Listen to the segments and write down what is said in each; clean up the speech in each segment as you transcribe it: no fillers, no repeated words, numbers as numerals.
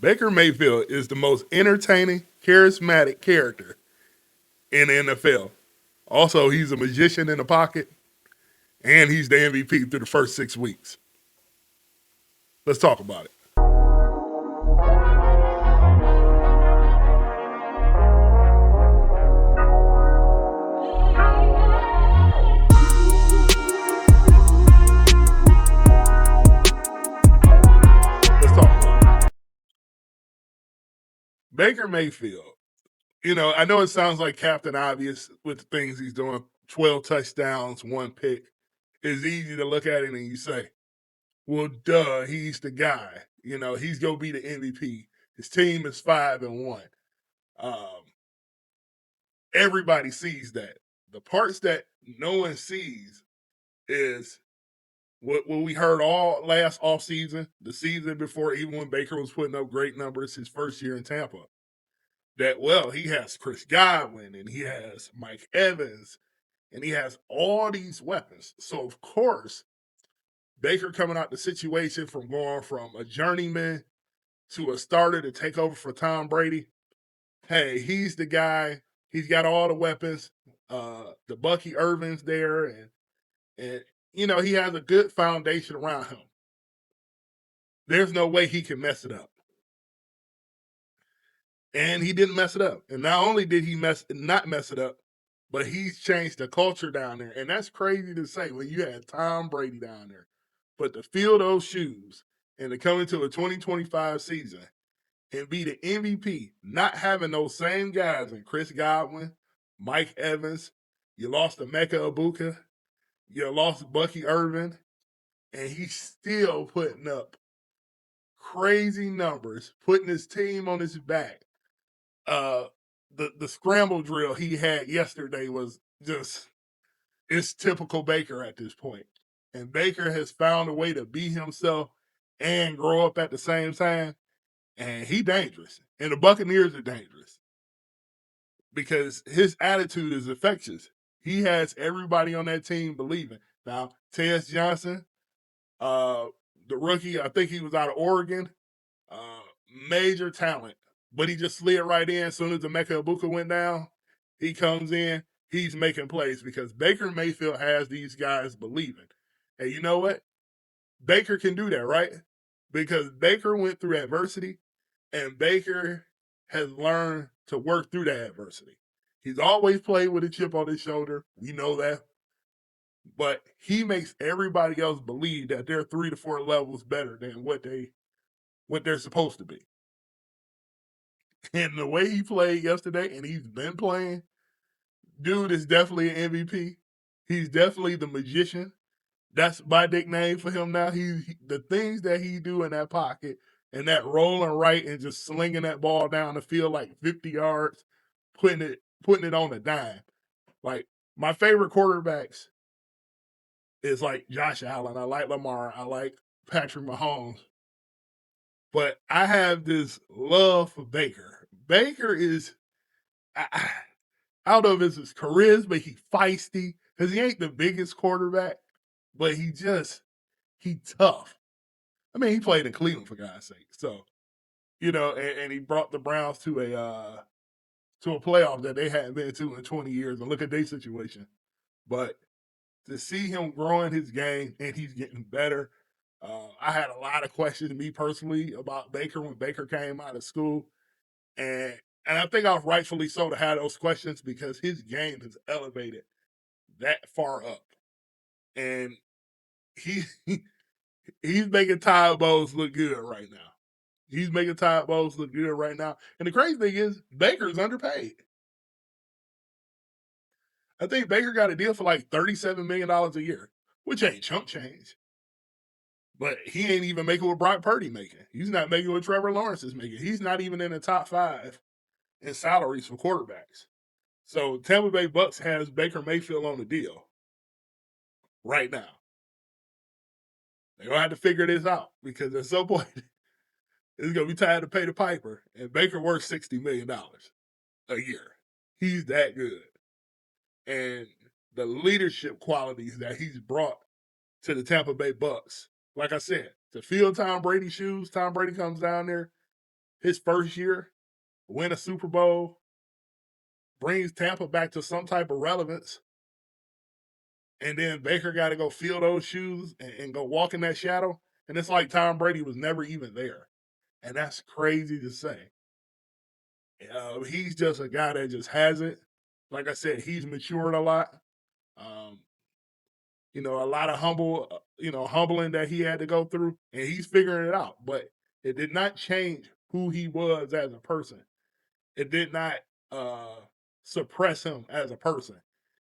Baker Mayfield is the most entertaining, charismatic character in the NFL. Also, he's a magician in the pocket, and he's the MVP through the first 6 weeks. Let's talk about it. Let's talk about it. Baker Mayfield. I know it sounds like Captain Obvious with the things he's doing 12 touchdowns, one pick. It's easy to look at it and you say, well, duh, he's the guy. He's going to be the MVP. His team is 5-1. Um, Everybody sees that. The parts that no one sees is what we heard all last offseason, the season before, even when Baker was putting up great numbers his first year in Tampa. That, well, he has Chris Godwin and he has Mike Evans and he has all these weapons. So, of course, Baker coming out the situation from going from a journeyman to a starter to take over for Tom Brady. Hey, he's the guy. He's got all the weapons. The Bucky Irvin's there, and he has a good foundation around him. There's no way he can mess it up. And he didn't mess it up. And not only did he not mess it up, but he's changed the culture down there. And that's crazy to say when you had Tom Brady down there. But to fill those shoes and to come into a 2025 season and be the MVP, not having those same guys in Chris Godwin, Mike Evans, you lost to Mecca Ibuka, you lost Bucky Irvin, and he's still putting up crazy numbers, putting his team on his back. The scramble drill he had yesterday was just, it's typical Baker at this point. And Baker has found a way to be himself and grow up at the same time. And he dangerous. And the Buccaneers are dangerous because his attitude is infectious. He has everybody on that team believing. Now, Tez Johnson, the rookie, I think he was out of Oregon, major talent, but he just slid right in as soon as the Mecca Ibuka went down. He comes in, he's making plays because Baker Mayfield has these guys believing. And you know what? Baker can do that, right? Because Baker went through adversity and Baker has learned to work through that adversity. He's always played with a chip on his shoulder. We know that. But he makes everybody else believe that they're 3 to 4 levels better than what they're supposed to be. And the way he played yesterday, and he's been playing, dude is definitely an MVP. He's definitely the magician. That's my nickname for him now. The things that he do in that pocket and that rolling right and just slinging that ball down the field like 50 yards, putting it on a dime. Like my favorite quarterbacks is like Josh Allen. I like Lamar. I like Patrick Mahomes. But I have this love for Baker. Baker is, I don't know if it's his charisma, he's feisty, because he ain't the biggest quarterback, but he tough. I mean, he played in Cleveland for God's sake. So, and he brought the Browns to a playoff that they hadn't been to in 20 years. And look at their situation. But to see him growing his game and he's getting better. I had a lot of questions, me personally, about Baker when Baker came out of school. And I think I was rightfully so to have those questions because his game has elevated that far up. And he he's making Todd Bowles look good right now. He's making Todd Bowles look good right now. And the crazy thing is, Baker's underpaid. I think Baker got a deal for like $37 million a year, which ain't chump change. But he ain't even making what Brock Purdy making. He's not making what Trevor Lawrence is making. He's not even in the top 5 in salaries for quarterbacks. So Tampa Bay Bucs has Baker Mayfield on the deal right now. They're going to have to figure this out because at some point it's going to be time to pay the piper. And Baker worth $60 million a year. He's that good. And the leadership qualities that he's brought to the Tampa Bay Bucs, like I said, to fill Tom Brady's shoes, Tom Brady comes down there, his first year, win a Super Bowl, brings Tampa back to some type of relevance, and then Baker got to go fill those shoes and go walk in that shadow. And it's like Tom Brady was never even there. And that's crazy to say. He's just a guy that just has it. Like I said, he's matured a lot. Um, a lot of humbling that he had to go through, and he's figuring it out. But it did not change who he was as a person. It did not uh, suppress him as a person.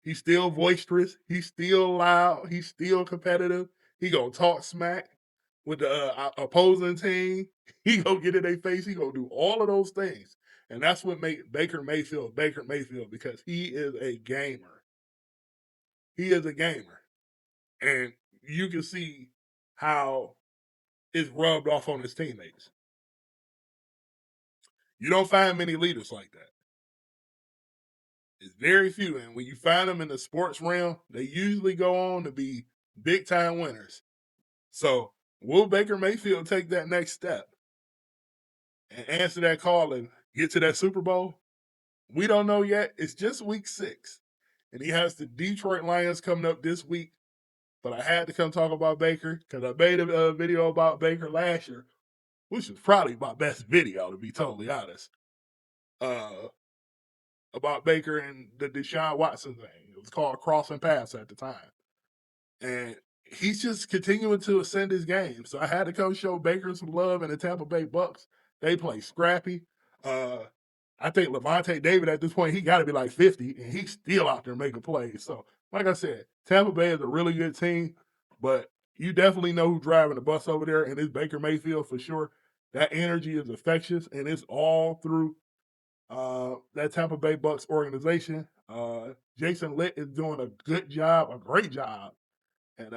He's still boisterous. He's still loud. He's still competitive. He gonna talk smack with the opposing team. He gonna get in their face. He gonna do all of those things, and that's what make Baker Mayfield because he is a gamer. He is a gamer, and you can see how it's rubbed off on his teammates. You don't find many leaders like that. It's very few. And when you find them in the sports realm, they usually go on to be big time winners. So, will Baker Mayfield take that next step and answer that call and get to that Super Bowl? We don't know yet. It's just week 6. And he has the Detroit Lions coming up this week. But I had to come talk about Baker because I made a video about Baker last year, which is probably my best video, to be totally honest. About Baker and the Deshaun Watson thing. It was called Crossing Paths at the time. And he's just continuing to ascend his game. So I had to come show Baker some love in the Tampa Bay Bucs. They play scrappy. I think Levante David at this point, he got to be like 50, and he's still out there making plays. So, like I said, Tampa Bay is a really good team, but you definitely know who's driving the bus over there, and it's Baker Mayfield for sure. That energy is infectious, and it's all through that Tampa Bay Bucs organization. Jason Litt is doing a good job, a great job, and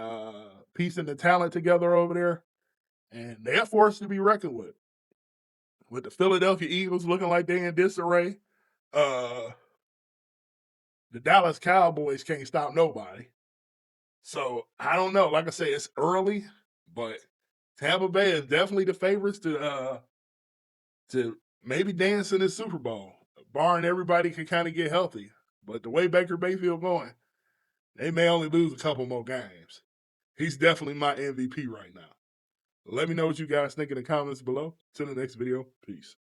piecing the talent together over there. And they're forced to be reckoned with. With the Philadelphia Eagles looking like they in disarray, uh, the Dallas Cowboys can't stop nobody. So I don't know. Like I say, it's early, but Tampa Bay is definitely the favorites to maybe dance in the Super Bowl, barring everybody can kind of get healthy. But the way Baker Mayfield going, they may only lose a couple more games. He's definitely my MVP right now. Let me know what you guys think in the comments below. Till the next video. Peace.